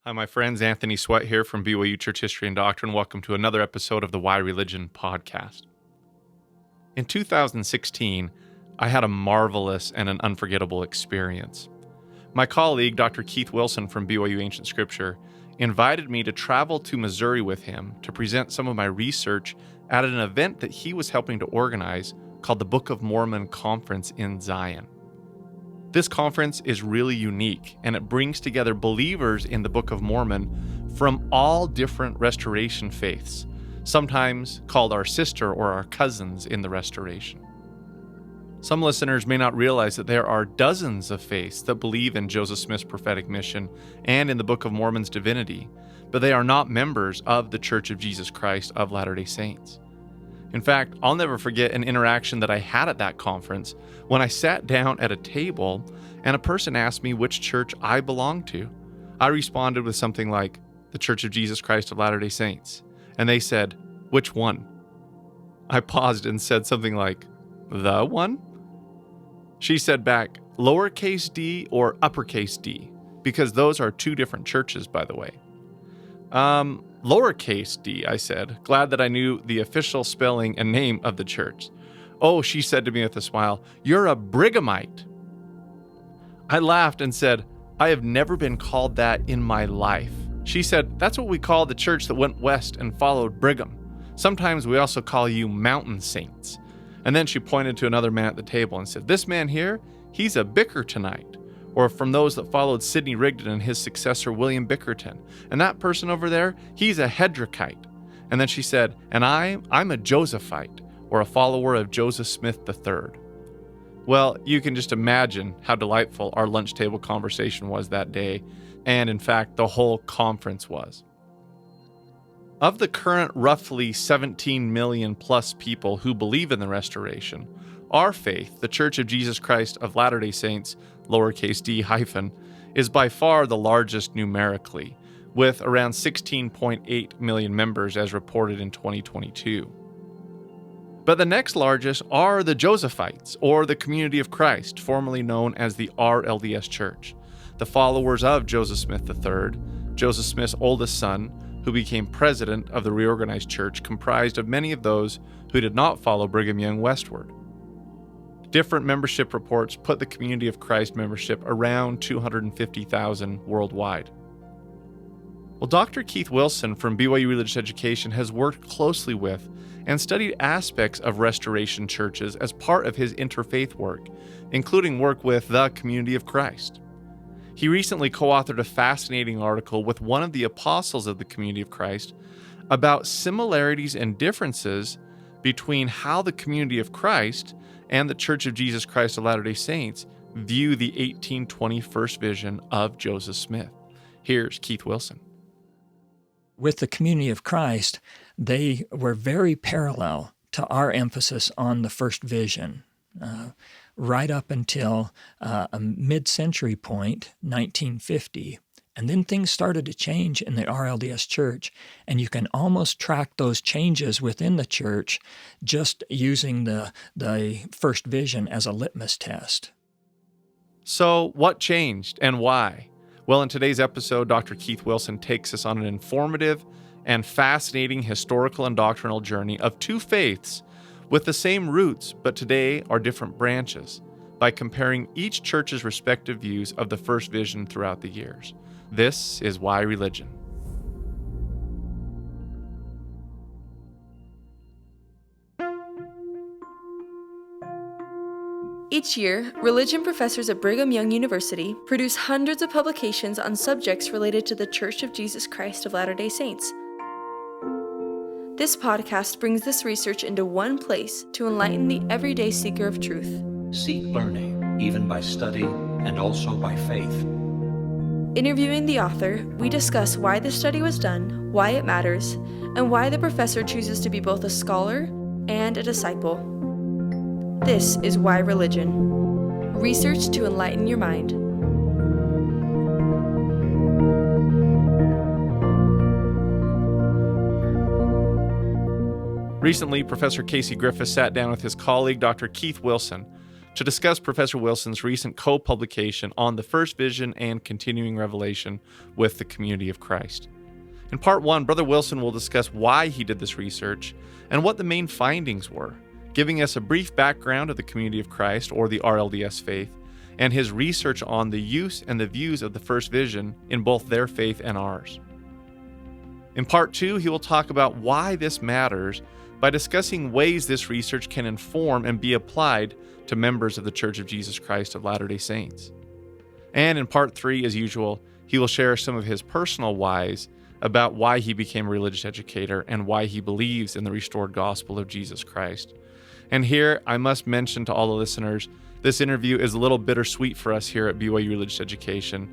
Hi, my friends. Anthony Sweat here from BYU Church History and Doctrine. Welcome to another episode of the Why Religion podcast. In 2016, I had a marvelous and an unforgettable experience. My colleague, Dr. Keith Wilson from BYU Ancient Scripture, invited me to travel to Missouri with him to present some of my research at an event that he was helping to organize called the Book of Mormon Conference in Zion. This conference is really unique, and it brings together believers in the Book of Mormon from all different restoration faiths, sometimes called our sister or our cousins in the restoration. Some listeners may not realize that there are dozens of faiths that believe in Joseph Smith's prophetic mission and in the Book of Mormon's divinity, but they are not members of the Church of Jesus Christ of Latter-day Saints. In fact, I'll never forget an interaction that I had at that conference when I sat down at a table and a person asked me which church I belonged to. I responded with something like, the Church of Jesus Christ of Latter-day Saints. And they said, which one? I paused and said something like, the one? She said back, lowercase d or uppercase d, because those are two different churches, by the way. Lowercase d, I said, glad that I knew the official spelling and name of the church. Oh, she said to me with a smile, you're a Brighamite. I laughed and said, I have never been called that in my life. She said, that's what we call the church that went west and followed Brigham. Sometimes we also call you mountain saints. And then she pointed to another man at the table and said, this man here, he's a Bickertonite. Or from those that followed Sidney Rigdon and his successor, William Bickerton. And that person over there, he's a Hedrickite. And then she said, and I'm a Josephite, or a follower of Joseph Smith III. Well, you can just imagine how delightful our lunch table conversation was that day, and in fact, the whole conference was. Of the current roughly 17 million plus people who believe in the Restoration, our faith, the Church of Jesus Christ of Latter-day Saints, lowercase d hyphen, is by far the largest numerically, with around 16.8 million members as reported in 2022. But the next largest are the Josephites, or the Community of Christ, formerly known as the RLDS Church, the followers of Joseph Smith III, Joseph Smith's oldest son, who became president of the Reorganized Church, comprised of many of those who did not follow Brigham Young westward. Different membership reports put the Community of Christ membership around 250,000 worldwide. Well, Dr. Keith Wilson from BYU Religious Education has worked closely with and studied aspects of restoration churches as part of his interfaith work, including work with the Community of Christ. He recently co-authored a fascinating article with one of the apostles of the Community of Christ about similarities and differences between how the Community of Christ and the Church of Jesus Christ of Latter-day Saints view the 1820 first vision of Joseph Smith. Here's Keith Wilson. With the Community of Christ, they were very parallel to our emphasis on the first vision, right up until a mid-century point, 1950. And then things started to change in the RLDS Church, and you can almost track those changes within the church just using the first vision as a litmus test. So what changed and why? Well, in today's episode, Dr. Keith Wilson takes us on an informative and fascinating historical and doctrinal journey of two faiths with the same roots, but today are different branches, by comparing each church's respective views of the first vision throughout the years. This is Why Religion. Each year, religion professors at Brigham Young University produce hundreds of publications on subjects related to the Church of Jesus Christ of Latter-day Saints. This podcast brings this research into one place to enlighten the everyday seeker of truth. Seek learning, even by study and also by faith. Interviewing the author, we discuss why the study was done, why it matters, and why the professor chooses to be both a scholar and a disciple. This is Why Religion. Research to enlighten your mind. Recently, Professor Casey Griffiths sat down with his colleague, Dr. Keith Wilson, to discuss Professor Wilson's recent co-publication on the first vision and continuing revelation with the community of Christ. In part 1, Brother Wilson will discuss why he did this research and what the main findings were, giving us a brief background of the community of Christ, or the RLDS faith, and his research on the use and the views of the first vision in both their faith and ours. In part 2, he will talk about why this matters by discussing ways this research can inform and be applied to members of the Church of Jesus Christ of Latter-day Saints. And in part 3, as usual, he will share some of his personal whys about why he became a religious educator and why he believes in the restored gospel of Jesus Christ. And here, I must mention to all the listeners, this interview is a little bittersweet for us here at BYU Religious Education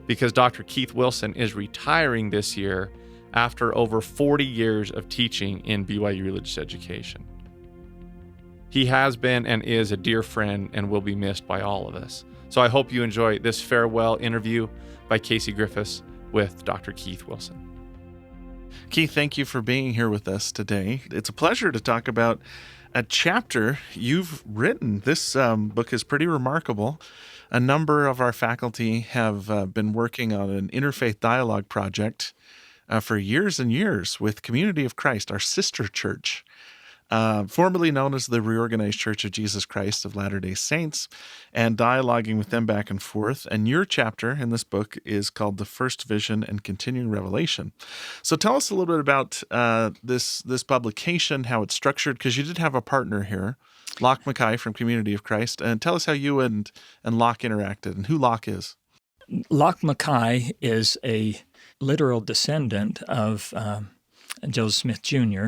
because Dr. Keith Wilson is retiring this year after over 40 years of teaching in BYU Religious Education. He has been and is a dear friend and will be missed by all of us. So I hope you enjoy this farewell interview by Casey Griffiths with Dr. Keith Wilson. Keith, thank you for being here with us today. It's a pleasure to talk about a chapter you've written. This book is pretty remarkable. A number of our faculty have been working on an interfaith dialogue project for years and years with Community of Christ, our sister church, formerly known as the Reorganized Church of Jesus Christ of Latter-day Saints, and dialoguing with them back and forth. And your chapter in this book is called The First Vision and Continuing Revelation. So tell us a little bit about this publication, how it's structured, because you did have a partner here, Locke Mackay from Community of Christ. And tell us how you and Locke interacted and who Locke is. Locke Mackay is a literal descendant of Joseph Smith Jr.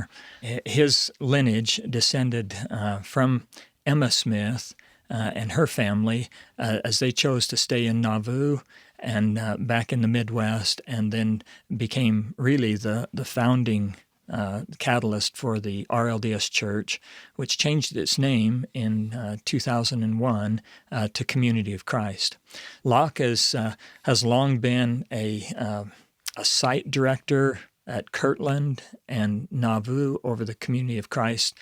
His lineage descended from Emma Smith and her family as they chose to stay in Nauvoo and back in the Midwest, and then became really the founding catalyst for the RLDS Church, which changed its name in 2001 to Community of Christ. Locke has long been a site director at Kirtland and Nauvoo over the Community of Christ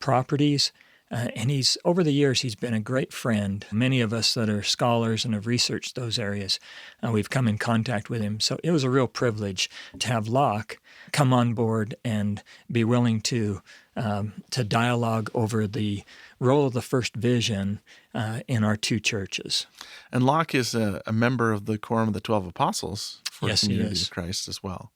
properties. And over the years, he's been a great friend. Many of us that are scholars and have researched those areas, we've come in contact with him. So it was a real privilege to have Locke come on board and be willing to dialogue over the role of the first vision in our two churches. And Locke is a member of the Quorum of the 12 Apostles for Yes, Community he is. of Christ as well.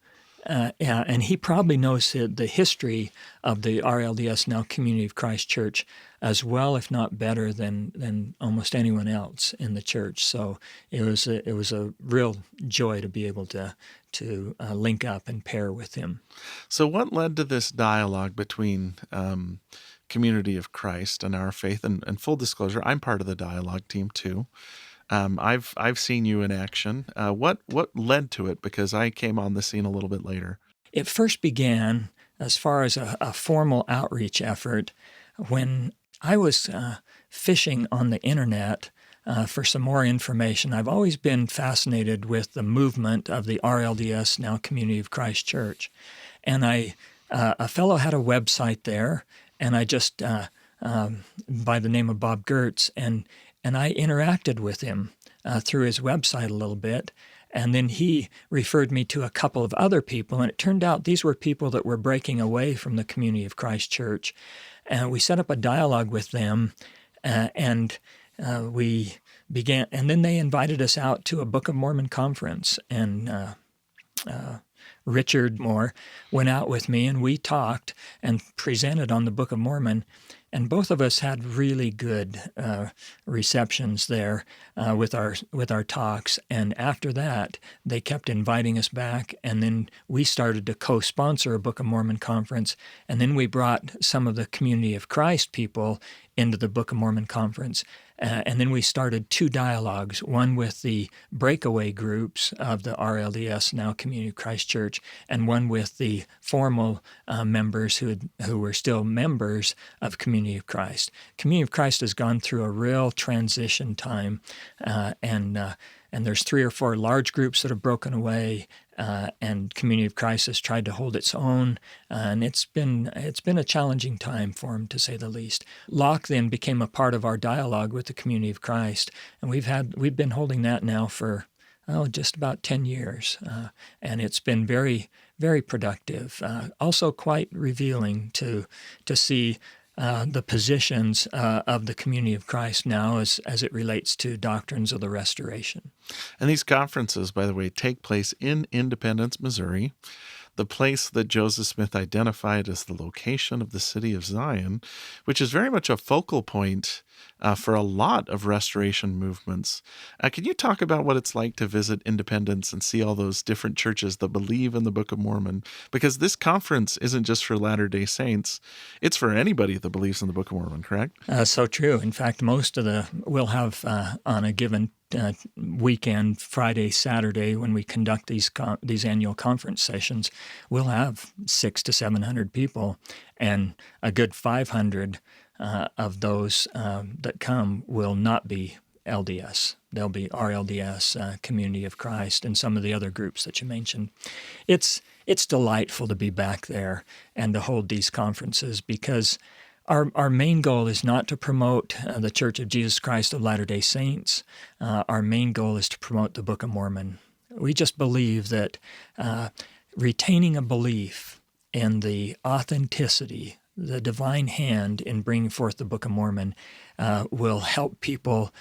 And he probably knows the history of the RLDS, now Community of Christ Church, as well, if not better, than almost anyone else in the church. So it was a real joy to be able to link up and pair with him. So what led to this dialogue between Community of Christ and our faith? And full disclosure, I'm part of the dialogue team too. I've seen you in action. What led to it? Because I came on the scene a little bit later. It first began as far as a formal outreach effort when I was fishing on the internet for some more information. I've always been fascinated with the movement of the RLDS, now Community of Christ Church. And a fellow had a website there, and I just, by the name of Bob Gertz, and I interacted with him through his website a little bit, and then he referred me to a couple of other people, and it turned out these were people that were breaking away from the Community of Christ Church. And we set up a dialogue with them, and we began, and then they invited us out to a Book of Mormon conference, and Richard Moore went out with me, and we talked and presented on the Book of Mormon. And both of us had really good receptions there with our talks. And after that, they kept inviting us back. And then we started to co-sponsor a Book of Mormon conference. And then we brought some of the Community of Christ people into the Book of Mormon conference. And then we started two dialogues, one with the breakaway groups of the RLDS, now Community of Christ Church, and one with the formal members who were still members of Community of Christ. Community of Christ has gone through a real transition time, and and there's 3 or 4 large groups that have broken away, and Community of Christ has tried to hold its own, and it's been a challenging time for them, to say the least. Locke then became a part of our dialogue with the Community of Christ, and we've been holding that now for just about 10 years, and it's been very, very productive. Also quite revealing to see the positions of the Community of Christ now as it relates to doctrines of the Restoration. And these conferences, by the way, take place in Independence, Missouri, the place that Joseph Smith identified as the location of the city of Zion, which is very much a focal point for a lot of restoration movements. Can you talk about what it's like to visit Independence and see all those different churches that believe in the Book of Mormon? Because this conference isn't just for Latter-day Saints, it's for anybody that believes in the Book of Mormon, correct? So true. In fact, we'll have on a given weekend, Friday, Saturday, when we conduct these annual conference sessions, we'll have 600 to 700 people, and a good 500 of those that come will not be LDS. They'll be RLDS, Community of Christ, and some of the other groups that you mentioned. It's delightful to be back there and to hold these conferences, because our main goal is not to promote the Church of Jesus Christ of Latter-day Saints. Our main goal is to promote the Book of Mormon. We just believe that retaining a belief in the authenticity, the divine hand in bringing forth the Book of Mormon will help people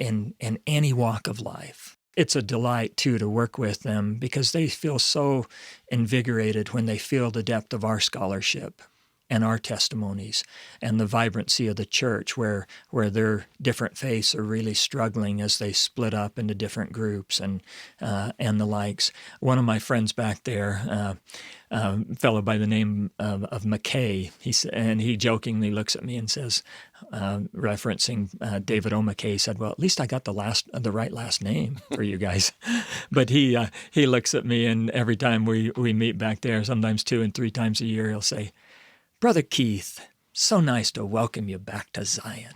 in any walk of life. It's a delight, too, to work with them, because they feel so invigorated when they feel the depth of our scholarship and our testimonies and the vibrancy of the church, where their different faiths are really struggling as they split up into different groups and the likes. One of my friends back there, a fellow by the name of McKay, he jokingly looks at me and says, referencing David O. McKay, said, "Well, at least I got the right last name for you guys." But he looks at me, and every time we meet back there, sometimes 2 and 3 times a year, he'll say, "Brother Keith, so nice to welcome you back to Zion."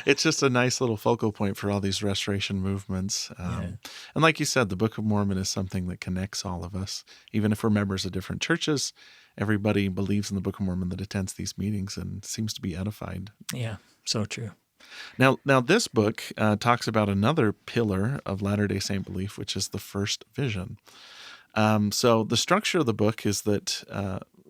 It's just a nice little focal point for all these restoration movements. And like you said, the Book of Mormon is something that connects all of us. Even if we're members of different churches, everybody believes in the Book of Mormon that attends these meetings and seems to be edified. Yeah, so true. Now this book talks about another pillar of Latter-day Saint belief, which is the first vision. So the structure of the book is that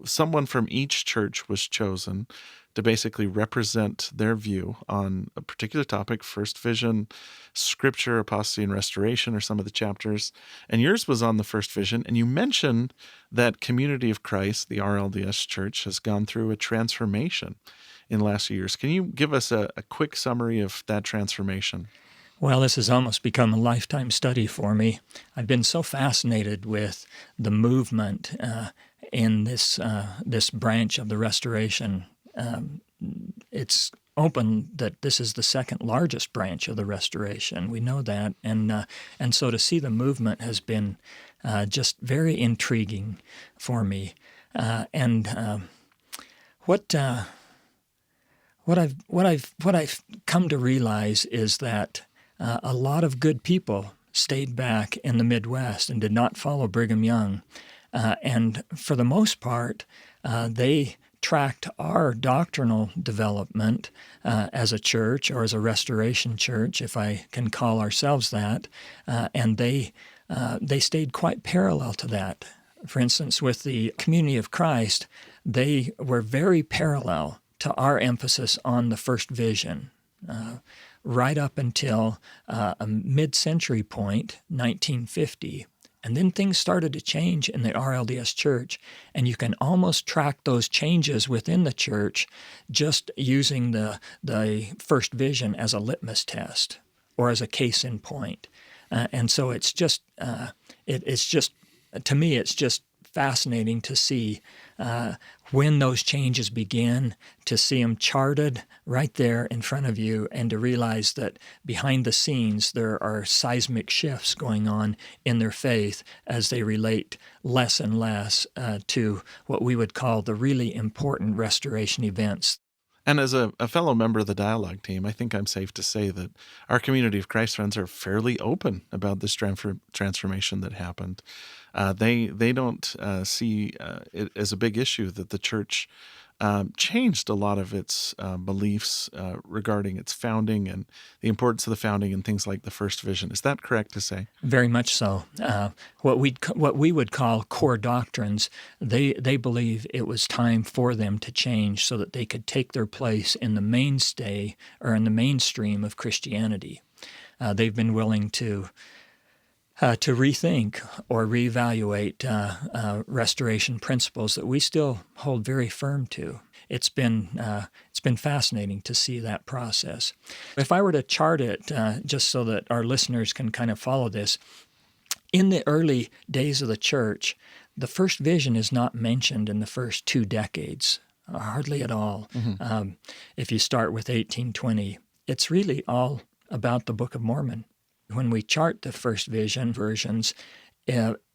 someone from each church was chosen to basically represent their view on a particular topic: first vision, scripture, apostasy, and restoration are some of the chapters. And yours was on the first vision. And you mentioned that Community of Christ, the RLDS church, has gone through a transformation in the last few years. Can you give us a quick summary of that transformation? Well, this has almost become a lifetime study for me. I've been so fascinated with the movement in this branch of the Restoration. It's open that this is the second largest branch of the Restoration. We know that, and so to see the movement has been just very intriguing for me. What I've come to realize is that a lot of good people stayed back in the Midwest and did not follow Brigham Young. And for the most part, they tracked our doctrinal development as a church, or as a restoration church, if I can call ourselves that, and they stayed quite parallel to that. For instance, with the Community of Christ, they were very parallel to our emphasis on the first vision, right up until a mid-century point, 1950. And then things started to change in the RLDS church, and you can almost track those changes within the church just using the first vision as a litmus test or as a case in point. And so it's just, to me, it's just fascinating to see when those changes begin, to see them charted right there in front of you, and to realize that behind the scenes there are seismic shifts going on in their faith as they relate less and less to what we would call the really important restoration events. And as a fellow member of the dialogue team, I think I'm safe to say that our community of Christ friends are fairly open about this transformation that happened. They don't see it as a big issue that the church changed a lot of its beliefs regarding its founding and the importance of the founding and things like the first vision. Is that correct to say? Very much so. What we would call core doctrines, they believe it was time for them to change so that they could take their place in the mainstay or in the mainstream of Christianity. They've been willing to rethink or reevaluate restoration principles that we still hold very firm to. It's been fascinating to see that process. If I were to chart it, just so that our listeners can kind of follow this, in the early days of the church, the first vision is not mentioned in the first 2 decades, hardly at all. Mm-hmm. If you start with 1820, it's really all about the Book of Mormon. When we chart the first vision versions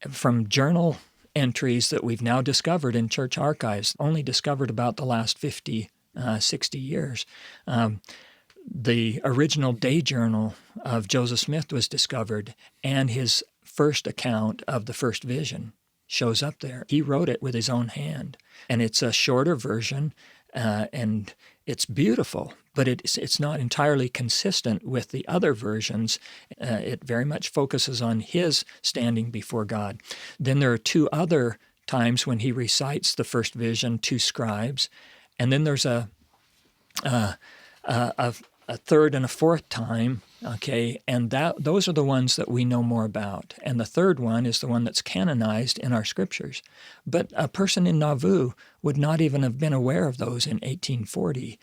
from journal entries that we've now discovered in church archives, only discovered about the last 50, 60 years, the original day journal of Joseph Smith was discovered, and his first account of the first vision shows up there. He wrote it with his own hand, and it's a shorter version, and it's beautiful, but it's not entirely consistent with the other versions. It very much focuses on his standing before God. Then there are 2 other times when he recites the first vision to scribes, and then there's a third and a fourth time, okay, and those are the ones that we know more about. And the third one is the one that's canonized in our scriptures. But a person in Nauvoo would not even have been aware of those in 1840.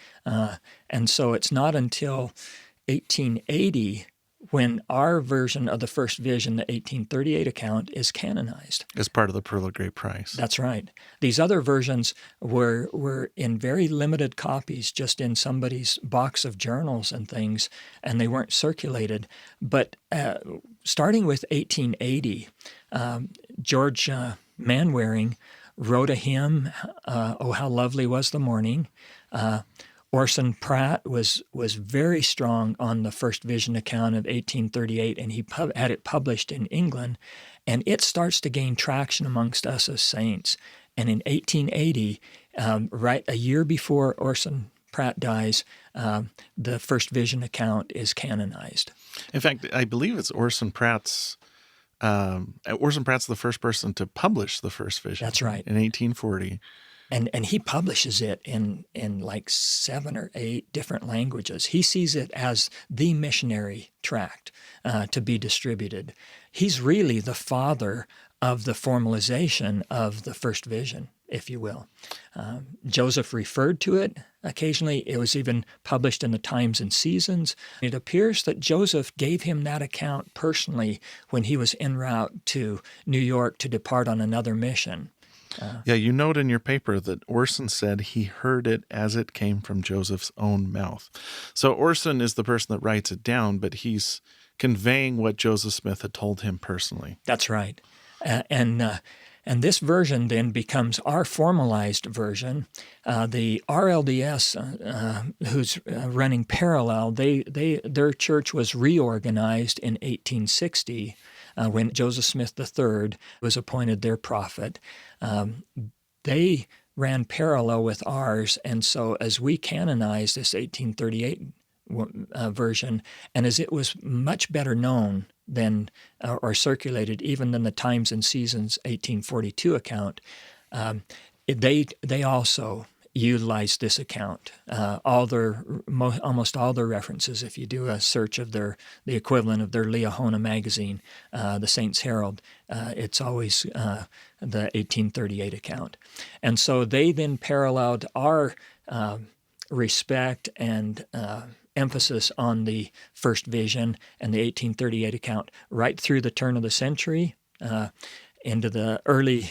And so it's not until 1880 when our version of the first vision, the 1838 account, is canonized. As part of the Pearl of Great Price. That's right. These other versions were in very limited copies, just in somebody's box of journals and things, and they weren't circulated. But starting with 1880, George Manwaring wrote a hymn, "Oh, How Lovely Was the Morning." Orson Pratt was very strong on the first vision account of 1838, and he had it published in England, and it starts to gain traction amongst us as saints. And in 1880, right a year before Orson Pratt dies, the first vision account is canonized. In fact, I believe it's Orson Pratt's the first person to publish the first vision. That's right. In 1840. And he publishes it in like 7 or 8 different languages. He sees it as the missionary tract to be distributed. He's really the father of the formalization of the first vision, if you will. Joseph referred to it occasionally. It was even published in the Times and Seasons. It appears that Joseph gave him that account personally when he was en route to New York to depart on another mission. Yeah, you note in your paper that Orson said he heard it as it came from Joseph's own mouth. So Orson is the person that writes it down, but he's conveying what Joseph Smith had told him personally. That's right. And this version then becomes our formalized version. The RLDS, who's running parallel, their church was reorganized in 1860 when Joseph Smith III was appointed their prophet. They ran parallel with ours, and so as we canonized this 1838 version, and as it was much better known than or circulated even than the Times and Seasons 1842 account, they also utilized this account. Almost all their references, if you do a search of the equivalent of their Liahona magazine, the Saints Herald, it's always the 1838 account. And so they then paralleled our respect and emphasis on the first vision and the 1838 account right through the turn of the century into the early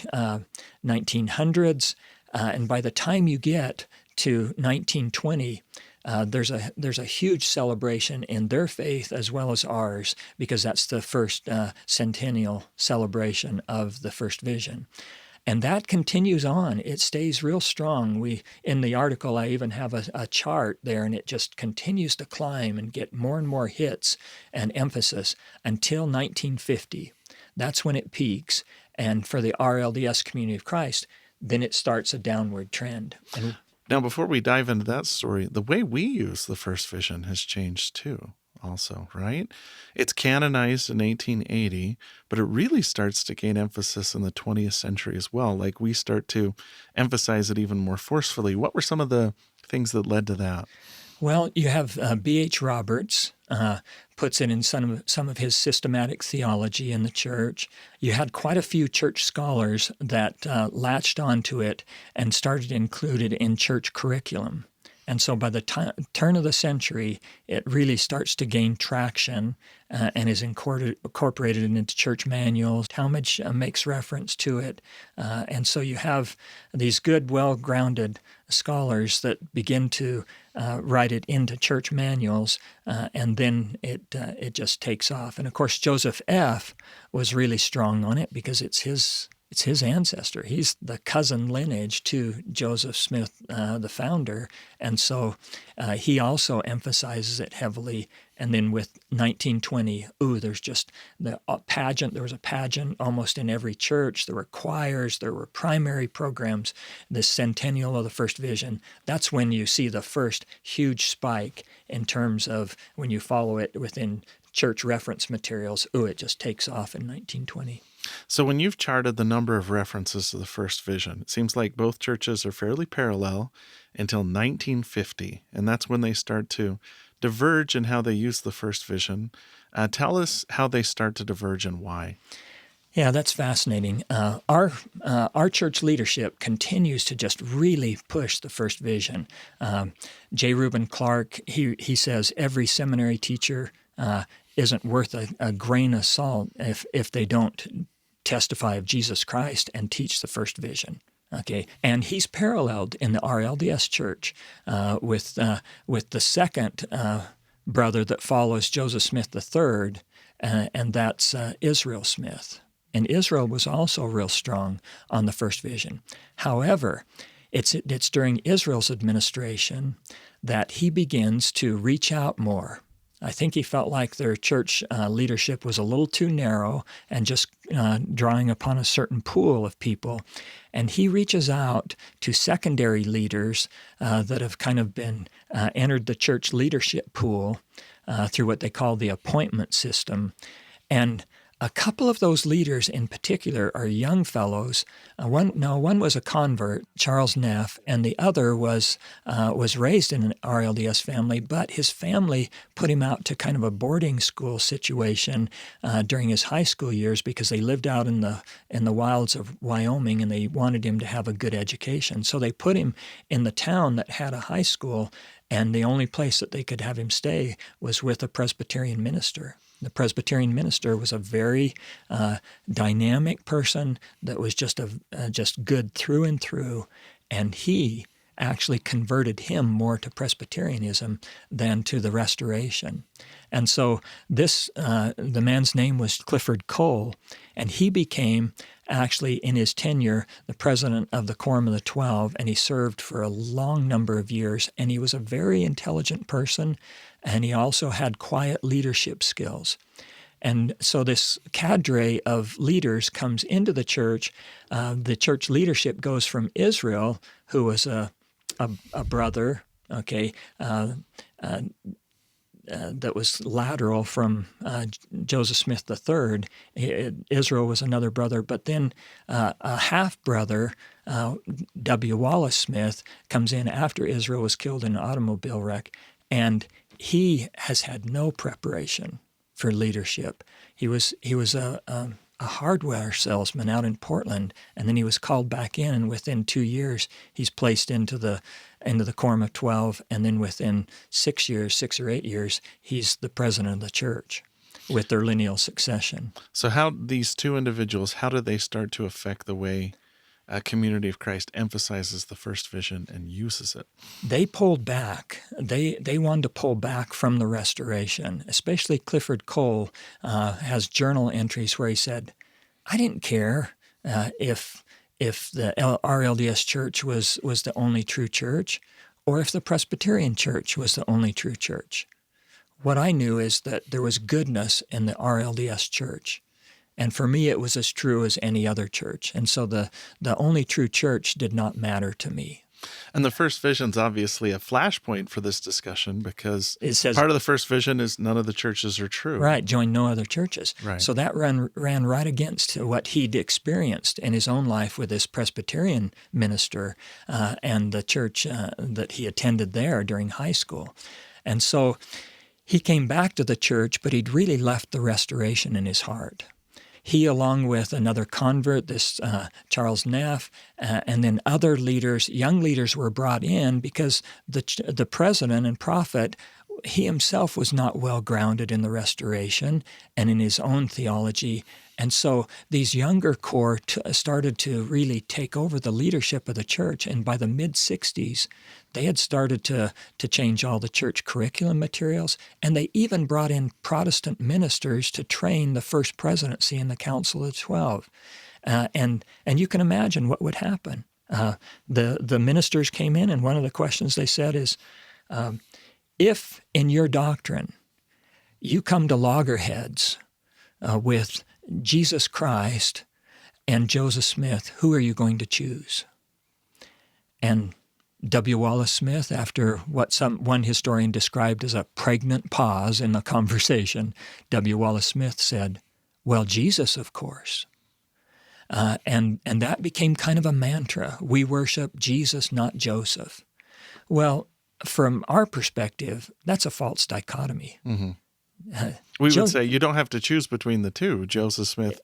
1900s. And by the time you get to 1920, there's a huge celebration in their faith as well as ours, because that's the first centennial celebration of the first vision. And that continues on. It stays real strong. In the article, I even have a chart there, and it just continues to climb and get more and more hits and emphasis until 1950. That's when it peaks. And for the RLDS Community of Christ, then it starts a downward trend. And now, before we dive into that story, the way we use the first vision has changed too. Also, right? It's canonized in 1880, but it really starts to gain emphasis in the 20th century as well. Like we start to emphasize it even more forcefully. What were some of the things that led to that? Well, you have B.H. Roberts puts it in some of his systematic theology in the church. You had quite a few church scholars that latched onto it and started to include it in church curriculum. And so by the turn of the century, it really starts to gain traction and is incorporated into church manuals. Talmage makes reference to it. And so you have these good, well-grounded scholars that begin to write it into church manuals, and then it just takes off. And of course, Joseph F. was really strong on it because it's his ancestor. He's the cousin lineage to Joseph Smith, the founder. And so he also emphasizes it heavily. And then with 1920, there's just the pageant. There was a pageant almost in every church. There were choirs. There were primary programs. The centennial of the first vision. That's when you see the first huge spike in terms of when you follow it within church reference materials. It just takes off in 1920. So when you've charted the number of references to the first vision, it seems like both churches are fairly parallel until 1950, and that's when they start to diverge in how they use the first vision. Tell us how they start to diverge and why. Yeah, that's fascinating. Our church leadership continues to just really push the first vision. J. Reuben Clark, he says every seminary teacher isn't worth a grain of salt if they don't testify of Jesus Christ and teach the first vision. Okay, and he's paralleled in the RLDS Church with the second brother that follows Joseph Smith III, and that's Israel Smith. And Israel was also real strong on the first vision. However, it's during Israel's administration that he begins to reach out more. I think he felt like their church leadership was a little too narrow and just drawing upon a certain pool of people. And he reaches out to secondary leaders that have kind of been entered the church leadership pool through what they call the appointment system. And a couple of those leaders in particular are young fellows. One was a convert, Charles Neff, and the other was raised in an RLDS family, but his family put him out to kind of a boarding school situation during his high school years because they lived out in the wilds of Wyoming and they wanted him to have a good education. So they put him in the town that had a high school, and the only place that they could have him stay was with a Presbyterian minister. The Presbyterian minister was a very dynamic person that was just good through and through, and he actually converted him more to Presbyterianism than to the Restoration. And so the man's name was Clifford Cole, and he became actually in his tenure the president of the Quorum of the 12, and he served for a long number of years, and he was a very intelligent person, and he also had quiet leadership skills. And so this cadre of leaders comes into the church. The church leadership goes from Israel, who was a brother, okay, that was lateral from Joseph Smith III. Israel was another brother, but then a half-brother, W. Wallace Smith, comes in after Israel was killed in an automobile wreck, and he has had no preparation for leadership. He was a hardware salesman out in Portland, and then he was called back in, and within 2 years, he's placed into the Quorum of 12, and then within 6 or 8 years, he's the president of the church with their lineal succession. So how these two individuals, how do they start to affect the way a Community of Christ emphasizes the first vision and uses it? They pulled back. They wanted to pull back from the Restoration. Especially Clifford Cole has journal entries where he said, "I didn't care if if the RLDS church was the only true church, or if the Presbyterian church was the only true church. What I knew is that there was goodness in the RLDS church. And for me, it was as true as any other church. And so the only true church did not matter to me. And the first vision's obviously a flashpoint for this discussion, because It says, part of the first vision is none of the churches are true. right, join no other churches. Right. So that ran right against what he'd experienced in his own life with this Presbyterian minister and the church that he attended there during high school. And so he came back to the church, but he'd really left the restoration in his heart. He, along with another convert, this Charles Neff, and then other leaders, young leaders were brought in because the president and prophet, he himself was not well grounded in the restoration and in his own theology. And so these younger core started to really take over the leadership of the church. And by the mid-'60s, they had started to change all the church curriculum materials, and they even brought in Protestant ministers to train the first presidency in the Council of 12. And you can imagine what would happen. The ministers came in, and one of the questions they said is, if in your doctrine you come to loggerheads with Jesus Christ and Joseph Smith, who are you going to choose? And W. Wallace Smith, after what one historian described as a pregnant pause in the conversation, W. Wallace Smith said, well, Jesus, of course. And that became kind of a mantra. We worship Jesus, not Joseph. Well, from our perspective, that's a false dichotomy. Mm-hmm. We would say you don't have to choose between the two. Joseph Smith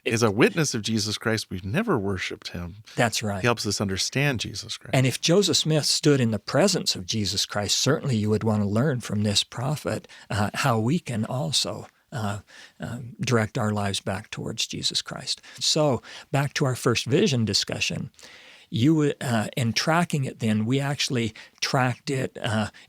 is a witness of Jesus Christ. We've never worshiped him. That's right. He helps us understand Jesus Christ. And if Joseph Smith stood in the presence of Jesus Christ, certainly you would want to learn from this prophet how we can also direct our lives back towards Jesus Christ. So back to our first vision discussion. In tracking it then, we actually tracked it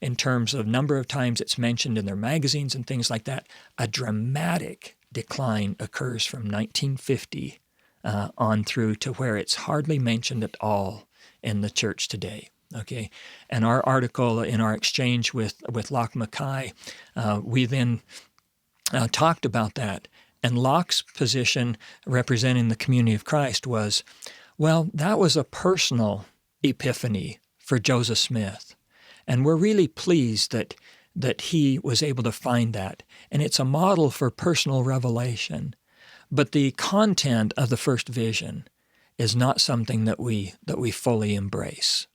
in terms of number of times it's mentioned in their magazines and things like that. A dramatic decline occurs from 1950 on through to where it's hardly mentioned at all in the church today. Okay, and our article in our exchange with Locke Mackay, we then talked about that. And Locke's position representing the community of Christ was, well, that was a personal epiphany for Joseph Smith. And we're really pleased that he was able to find that. And it's a model for personal revelation. But the content of the first vision is not something that we fully embrace.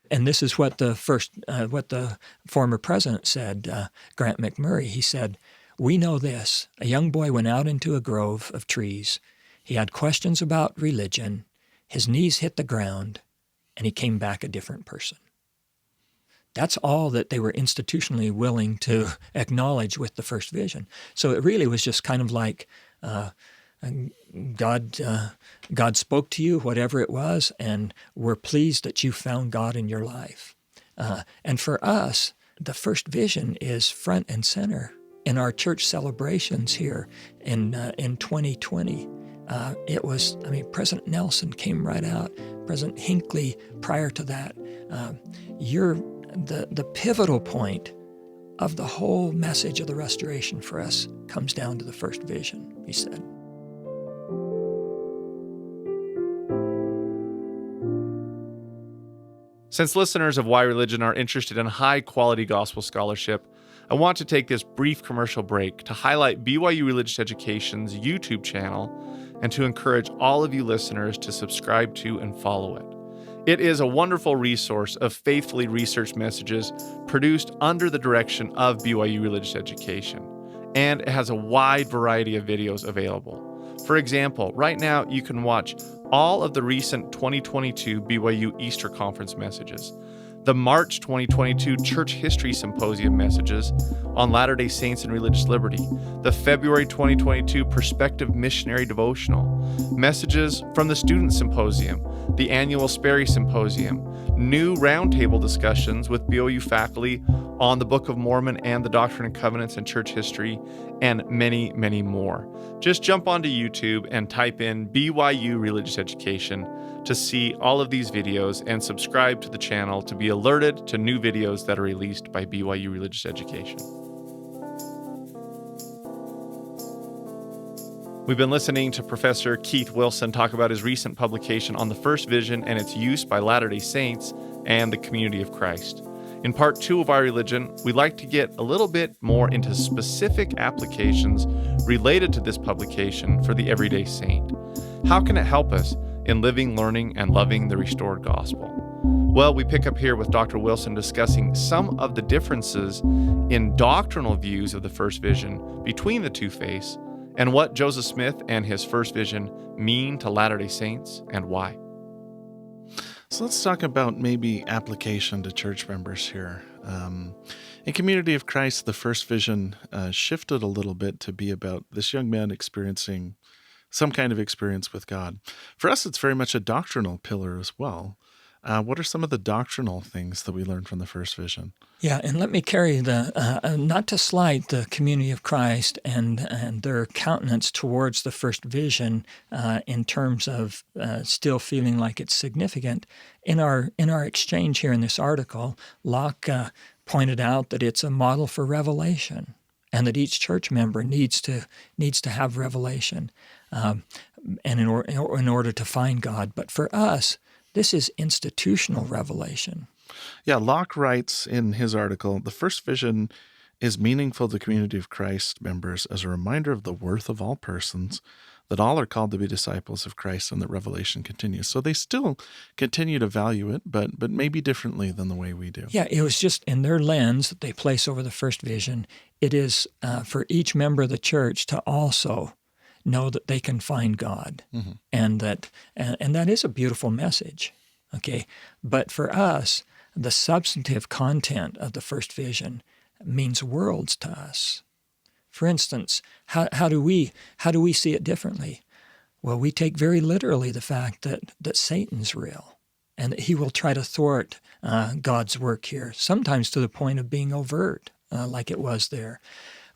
And this is what the former president said, Grant McMurray. He said, we know this. A young boy went out into a grove of trees. He had questions about religion. His knees hit the ground, and he came back a different person. That's all that they were institutionally willing to acknowledge with the first vision. So it really was just kind of like God spoke to you, whatever it was, and we're pleased that you found God in your life. And for us, the first vision is front and center in our church celebrations here in 2020. It was, President Nelson came right out. President Hinckley, prior to that, the pivotal point of the whole message of the restoration for us comes down to the first vision, he said. Since listeners of Why Religion are interested in high-quality gospel scholarship, I want to take this brief commercial break to highlight BYU Religious Education's YouTube channel and to encourage all of you listeners to subscribe to and follow it. It is a wonderful resource of faithfully researched messages produced under the direction of BYU Religious Education, and it has a wide variety of videos available. For example, right now you can watch all of the recent 2022 BYU Easter Conference messages, the March 2022 Church History Symposium messages on Latter-day Saints and Religious Liberty, the February 2022 Perspective Missionary Devotional, messages from the Student Symposium, the annual Sperry Symposium, new roundtable discussions with BYU faculty on the Book of Mormon and the Doctrine and Covenants and church history, and many, many more. Just jump onto YouTube and type in BYU Religious Education to see all of these videos and subscribe to the channel to be alerted to new videos that are released by BYU Religious Education. We've been listening to Professor Keith Wilson talk about his recent publication on the first vision and its use by Latter-day Saints and the community of Christ. In part 2 of Our Religion, we'd like to get a little bit more into specific applications related to this publication for the everyday saint. How can it help us in living, learning, and loving the restored gospel? Well, we pick up here with Dr. Wilson discussing some of the differences in doctrinal views of the first vision between the two faiths, and what Joseph Smith and his first vision mean to Latter-day Saints and why. So let's talk about maybe application to church members here. In Community of Christ, the first vision shifted a little bit to be about this young man experiencing some kind of experience with God. For us, it's very much a doctrinal pillar as well. What are some of the doctrinal things that we learned from the first vision? Yeah, and let me carry not to slight the community of Christ and their countenance towards the first vision in terms of still feeling like it's significant. In our exchange here in this article, Locke pointed out that it's a model for revelation, and that each church member needs to have revelation, and in order to find God. But for us, this is institutional revelation. Yeah, Locke writes in his article, the first vision is meaningful to the community of Christ members as a reminder of the worth of all persons, that all are called to be disciples of Christ, and that revelation continues. So they still continue to value it, but maybe differently than the way we do. Yeah, it was just in their lens that they place over the first vision. It is for each member of the church to also know that they can find God, mm-hmm. and that is a beautiful message. Okay, but for us, the substantive content of the first vision means worlds to us. For instance, how do we see it differently? Well, we take very literally the fact that Satan's real, and that he will try to thwart God's work here, sometimes to the point of being overt, like it was there.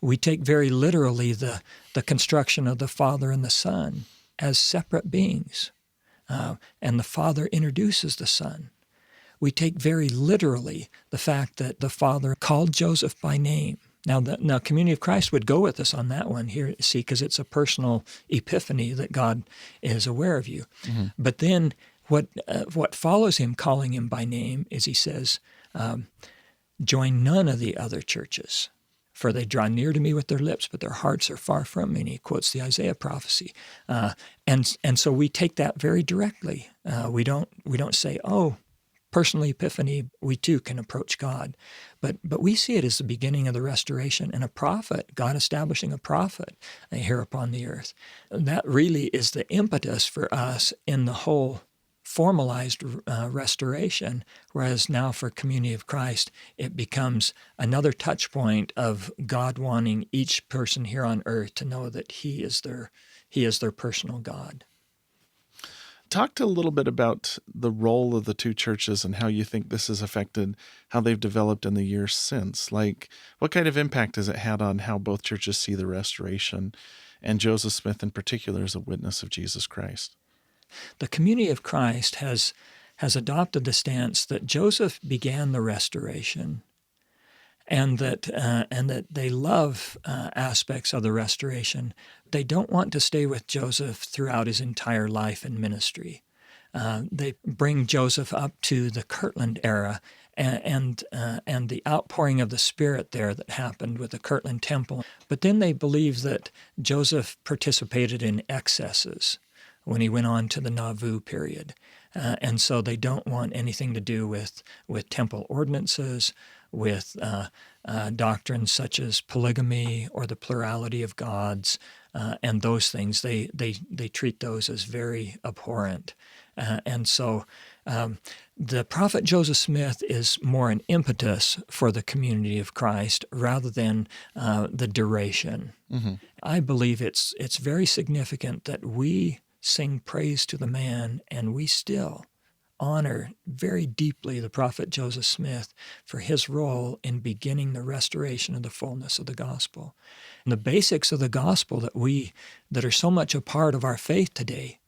We take very literally the construction of the Father and the Son as separate beings, and the Father introduces the Son. We take very literally the fact that the Father called Joseph by name. Now, Community of Christ would go with us on that one here, see, because it's a personal epiphany that God is aware of you. Mm-hmm. But then what follows him calling him by name is he says, join none of the other churches, for they draw near to me with their lips, but their hearts are far from me. And he quotes the Isaiah prophecy. And so we take that very directly. We don't say, oh, personal epiphany, we too can approach God. But we see it as the beginning of the restoration and a prophet, God establishing a prophet here upon the earth. That really is the impetus for us in the whole formalized restoration, whereas now for Community of Christ, it becomes another touch point of God wanting each person here on earth to know that He is their personal God. Talk a little bit about the role of the two churches and how you think this has affected how they've developed in the years since. Like, what kind of impact has it had on how both churches see the restoration, and Joseph Smith in particular as a witness of Jesus Christ? The Community of Christ has adopted the stance that Joseph began the restoration, and that they love aspects of the restoration. They don't want to stay with Joseph throughout his entire life and ministry. They bring Joseph up to the Kirtland era and the outpouring of the Spirit there that happened with the Kirtland Temple. But then they believe that Joseph participated in excesses when he went on to the Nauvoo period. And so they don't want anything to do with temple ordinances, with doctrines such as polygamy or the plurality of gods, and those things. They treat those as very abhorrent. And so the prophet Joseph Smith is more an impetus for the Community of Christ rather than the duration. Mm-hmm. I believe it's very significant that we sing praise to the man, and we still honor very deeply the prophet Joseph Smith for his role in beginning the restoration of the fullness of the gospel. And the basics of the gospel that are so much a part of our faith today,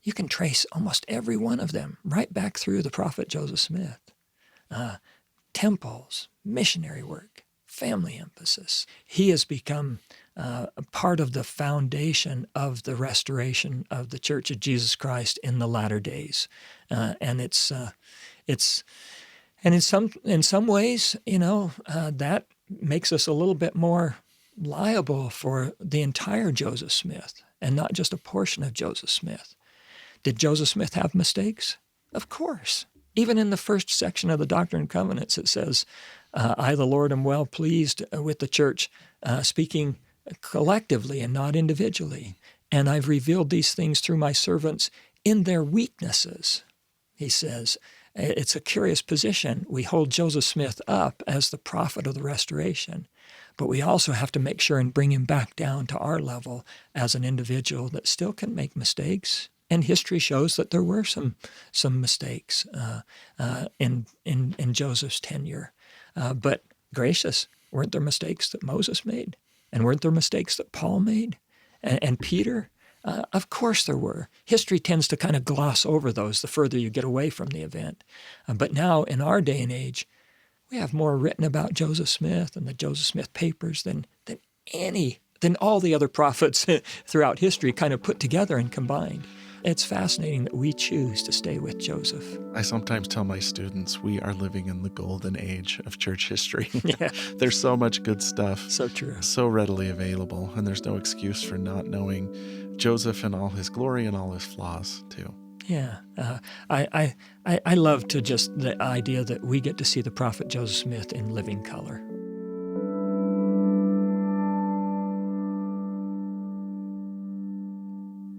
you can trace almost every one of them right back through the prophet Joseph Smith. Temples, missionary work, family emphasis. He has become a part of the foundation of the restoration of the Church of Jesus Christ in the latter days, and in some ways, that makes us a little bit more liable for the entire Joseph Smith and not just a portion of Joseph Smith. Did Joseph Smith have mistakes? Of course. Even in the first section of the Doctrine and Covenants, it says, I, the Lord, am well pleased with the church, speaking collectively and not individually. And I've revealed these things through my servants in their weaknesses, he says. It's a curious position. We hold Joseph Smith up as the prophet of the restoration, but we also have to make sure and bring him back down to our level as an individual that still can make mistakes. And history shows that there were some mistakes in Joseph's tenure. But gracious, weren't there mistakes that Moses made? And weren't there mistakes that Paul made? And Peter? Of course there were. History tends to kind of gloss over those the further you get away from the event. But now, in our day and age, we have more written about Joseph Smith and the Joseph Smith papers than all the other prophets throughout history kind of put together and combined. It's fascinating that we choose to stay with Joseph. I sometimes tell my students we are living in the golden age of church history. Yeah. There's so much good stuff. So true. So readily available, and there's no excuse for not knowing Joseph and all his glory and all his flaws, too. Yeah. I love to just the idea that we get to see the prophet Joseph Smith in living color.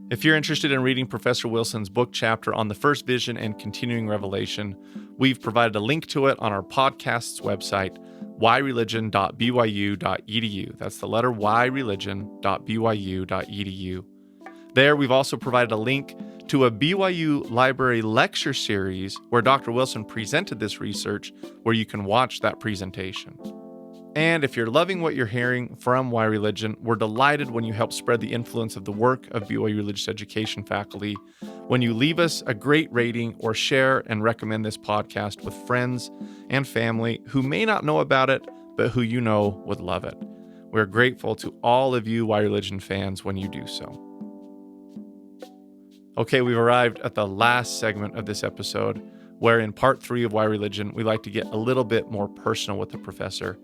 If you're interested in reading Professor Wilson's book chapter on the first vision and continuing revelation, we've provided a link to it on our podcast's website, yreligion.byu.edu. That's the letter yreligion.byu.edu. There, we've also provided a link to a BYU Library lecture series where Dr. Wilson presented this research, where you can watch that presentation. And if you're loving what you're hearing from Why Religion, we're delighted when you help spread the influence of the work of BYU Religious Education faculty, when you leave us a great rating or share and recommend this podcast with friends and family who may not know about it, but who you know would love it. We're grateful to all of you Why Religion fans when you do so. Okay, we've arrived at the last segment of this episode, where in part 3 of Why Religion, we like to get a little bit more personal with the professor,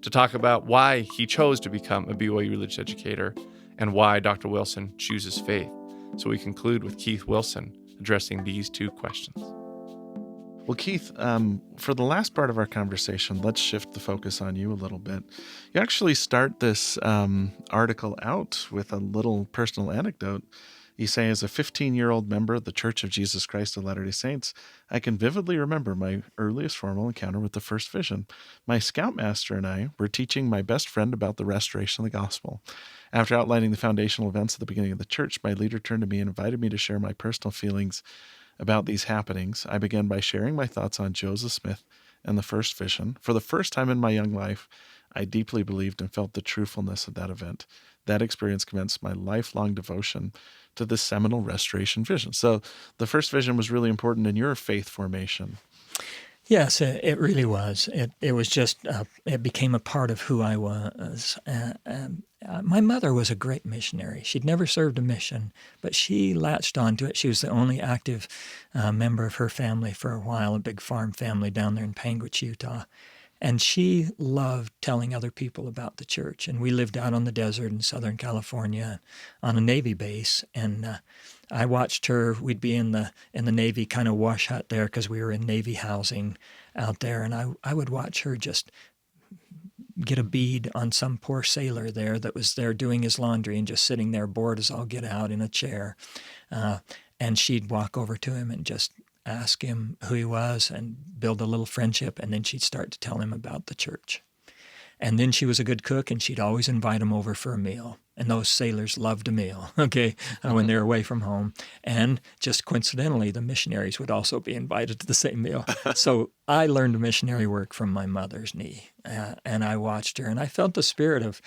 to talk about why he chose to become a BYU religious educator and why Dr. Wilson chooses faith. So we conclude with Keith Wilson addressing these 2 questions. Well, Keith, for the last part of our conversation, let's shift the focus on you a little bit. You actually start this article out with a little personal anecdote. You say, as a 15-year-old member of the Church of Jesus Christ of Latter-day Saints, I can vividly remember my earliest formal encounter with the first vision. My scoutmaster and I were teaching my best friend about the restoration of the gospel. After outlining the foundational events at the beginning of the church, my leader turned to me and invited me to share my personal feelings about these happenings. I began by sharing my thoughts on Joseph Smith and the first vision. For the first time in my young life, I deeply believed and felt the truthfulness of that event. That experience commenced my lifelong devotion to the seminal restoration vision. So the first vision was really important in your faith formation. Yes, it really was. It was just, it became a part of who I was. My mother was a great missionary. She'd never served a mission, but she latched onto it. She was the only active member of her family for a while, a big farm family down there in Panguitch, Utah. And she loved telling other people about the church. And we lived out on the desert in Southern California on a Navy base. And I watched her. We'd be in the Navy kind of wash hut there because we were in Navy housing out there. And I would watch her just get a bead on some poor sailor there that was there doing his laundry and just sitting there bored as all get out in a chair. And she'd walk over to him and just ask him who he was and build a little friendship, and then she'd start to tell him about the church. And then she was a good cook, and she'd always invite them over for a meal. And those sailors loved a meal, okay, when they're away from home. And just coincidentally, the missionaries would also be invited to the same meal. So I learned missionary work from my mother's knee, and I watched her, and I felt the spirit of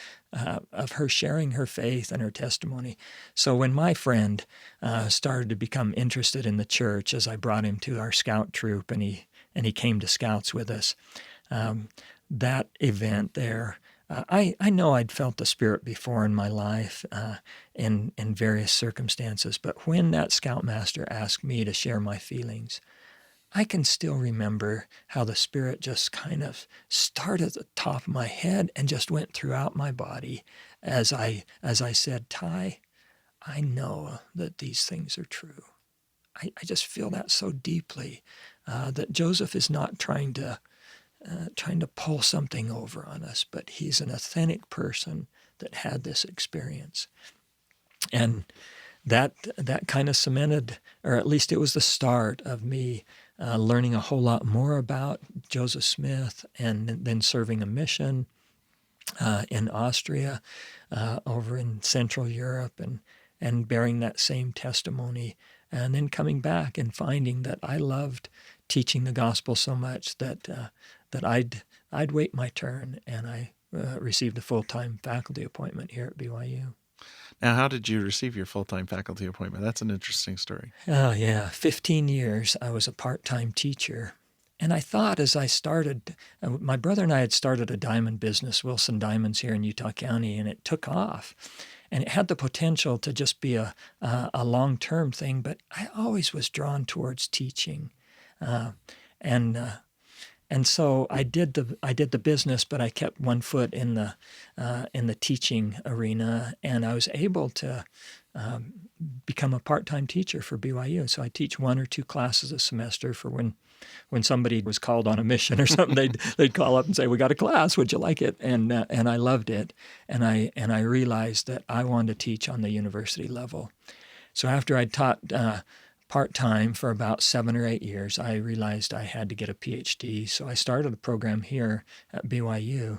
her sharing her faith and her testimony. So when my friend started to become interested in the church, as I brought him to our scout troop, and he came to Scouts with us, that event there, I know I'd felt the Spirit before in my life in various circumstances, but when that scoutmaster asked me to share my feelings, I can still remember how the Spirit just kind of started at the top of my head and just went throughout my body as I said, Ty, I know that these things are true. I just feel that so deeply, that Joseph is not trying to pull something over on us, but he's an authentic person that had this experience. And that kind of cemented, or at least it was the start of me learning a whole lot more about Joseph Smith, and then serving a mission in Austria, over in Central Europe, and bearing that same testimony, and then coming back and finding that I loved teaching the gospel so much that I'd wait my turn, and I received a full-time faculty appointment here at BYU. Now, how did you receive your full-time faculty appointment? That's an interesting story. Oh, yeah. 15 years I was a part-time teacher. And I thought as I started, my brother and I had started a diamond business, Wilson Diamonds, here in Utah County, and it took off. And it had the potential to just be a long-term thing, but I always was drawn towards teaching. And so I did the business, but I kept one foot in the teaching arena, and I was able to become a part-time teacher for BYU. So I teach 1 or 2 classes a semester for when somebody was called on a mission or something. they'd call up and say, "We got a class. Would you like it?" And I loved it, and I realized that I wanted to teach on the university level. So after I taught part-time for about 7 or 8 years, I realized I had to get a PhD. So I started a program here at BYU.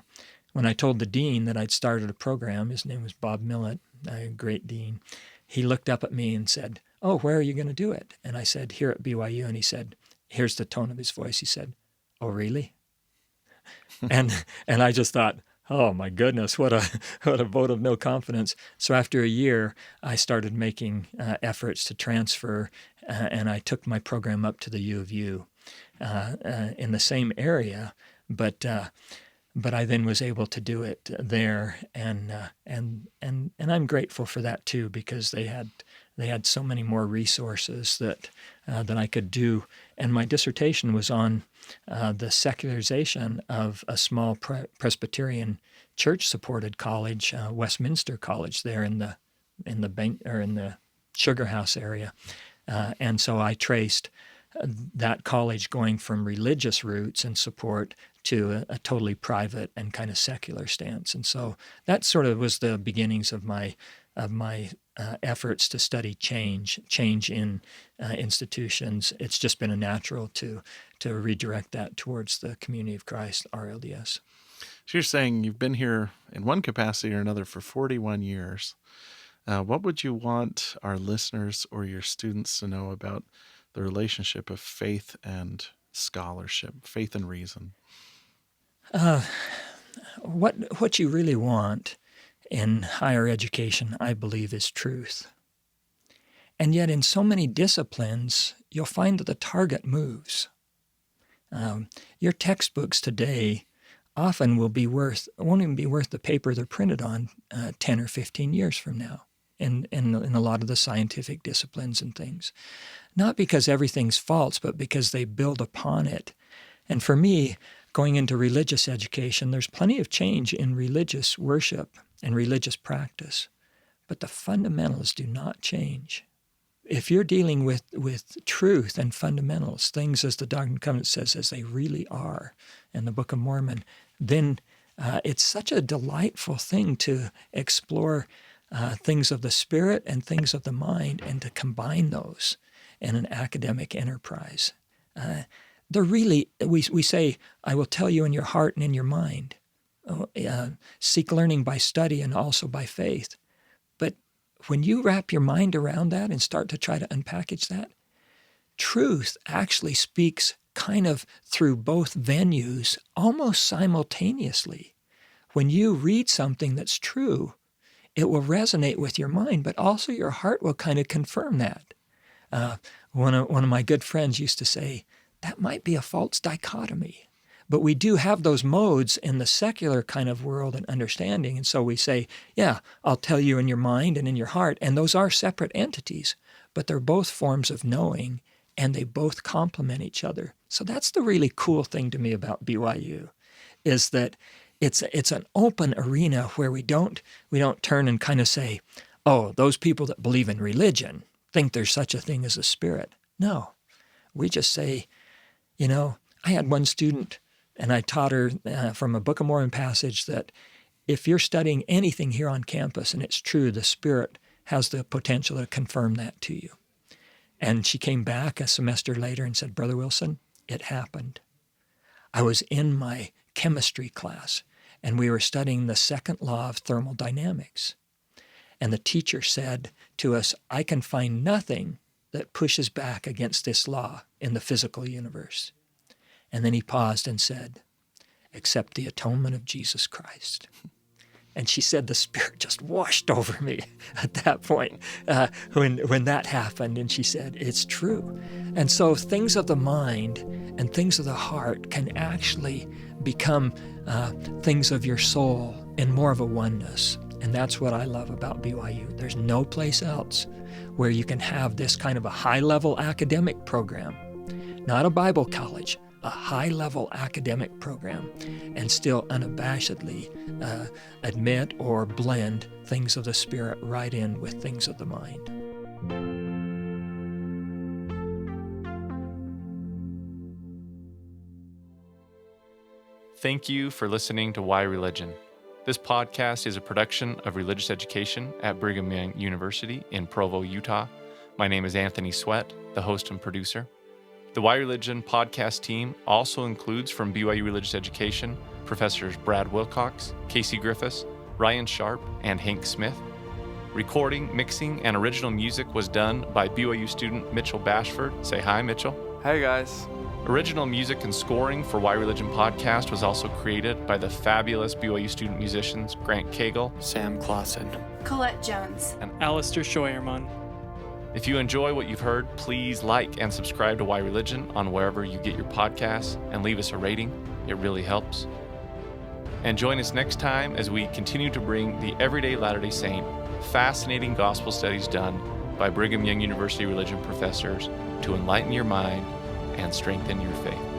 When I told the dean that I'd started a program, his name was Bob Millett, a great dean, he looked up at me and said, "Oh, where are you going to do it?" And I said, "Here at BYU." And he said, here's the tone of his voice, he said, "Oh, really?" and I just thought, oh my goodness, what a vote of no confidence. So after a year, I started making efforts to transfer, and I took my program up to the U of U in the same area, but I then was able to do it there, and I'm grateful for that too, because they had so many more resources that I could do. And my dissertation was on the secularization of a small Presbyterian church-supported college, Westminster College, there in the Sugar House area, and so I traced that college going from religious roots and support to a totally private and kind of secular stance. And so that sort of was the beginnings of my efforts to study change in institutions. It's just been a natural to redirect that towards the Community of Christ, RLDS. So you're saying you've been here in one capacity or another for 41 years. What would you want our listeners or your students to know about the relationship of faith and scholarship, faith and reason? What you really want in higher education, I believe, is truth. And yet in so many disciplines, you'll find that the target moves. Your textbooks today often won't even be worth the paper they're printed on 10 or 15 years from now in a lot of the scientific disciplines and things. Not because everything's false, but because they build upon it. And for me, going into religious education, there's plenty of change in religious worship and religious practice, but the fundamentals do not change. If you're dealing with truth and fundamentals, things as the Doctrine and Covenants says, as they really are in the Book of Mormon, then it's such a delightful thing to explore things of the spirit and things of the mind, and to combine those in an academic enterprise. They're really, we say, I will tell you in your heart and in your mind. seek learning by study and also by faith. But when you wrap your mind around that and start to try to unpackage that, truth actually speaks kind of through both venues almost simultaneously. When you read something that's true, it will resonate with your mind, but also your heart will kind of confirm that. One of my good friends used to say, that might be a false dichotomy. But we do have those modes in the secular kind of world and understanding. And so we say, yeah, I'll tell you in your mind and in your heart. And those are separate entities, but they're both forms of knowing, and they both complement each other. So that's the really cool thing to me about BYU, is that it's an open arena where we don't turn and kind of say, oh, those people that believe in religion think there's such a thing as a spirit. No, we just say, I had one student, and I taught her from a Book of Mormon passage that if you're studying anything here on campus and it's true, the Spirit has the potential to confirm that to you. And she came back a semester later and said, Brother Wilson, it happened. I was in my chemistry class, and we were studying the second law of thermodynamics. And the teacher said to us, I can find nothing that pushes back against this law in the physical universe. And then he paused and said, except the atonement of Jesus Christ. And she said the Spirit just washed over me at that point when that happened. And she said, it's true. And so things of the mind and things of the heart can actually become things of your soul in more of a oneness. And that's what I love about BYU. There's no place else where you can have this kind of a high-level academic program, not a Bible college, a high-level academic program, and still unabashedly admit or blend things of the Spirit right in with things of the mind. Thank you for listening to Why Religion. This podcast is a production of religious education at Brigham Young University in Provo, Utah. My name is Anthony Sweat, the host and producer. The Why Religion podcast team also includes from BYU Religious Education Professors Brad Wilcox, Casey Griffiths, Ryan Sharp, and Hank Smith. Recording, mixing, and original music was done by BYU student Mitchell Bashford. Say hi, Mitchell. Hey, guys. Original music and scoring for Why Religion podcast was also created by the fabulous BYU student musicians Grant Cagle, Sam Clausen, Colette Jones, and Alistair Scheuermann. If you enjoy what you've heard, please like and subscribe to Why Religion on wherever you get your podcasts and leave us a rating. It really helps. And join us next time as we continue to bring the everyday Latter-day Saint fascinating gospel studies done by Brigham Young University religion professors to enlighten your mind and strengthen your faith.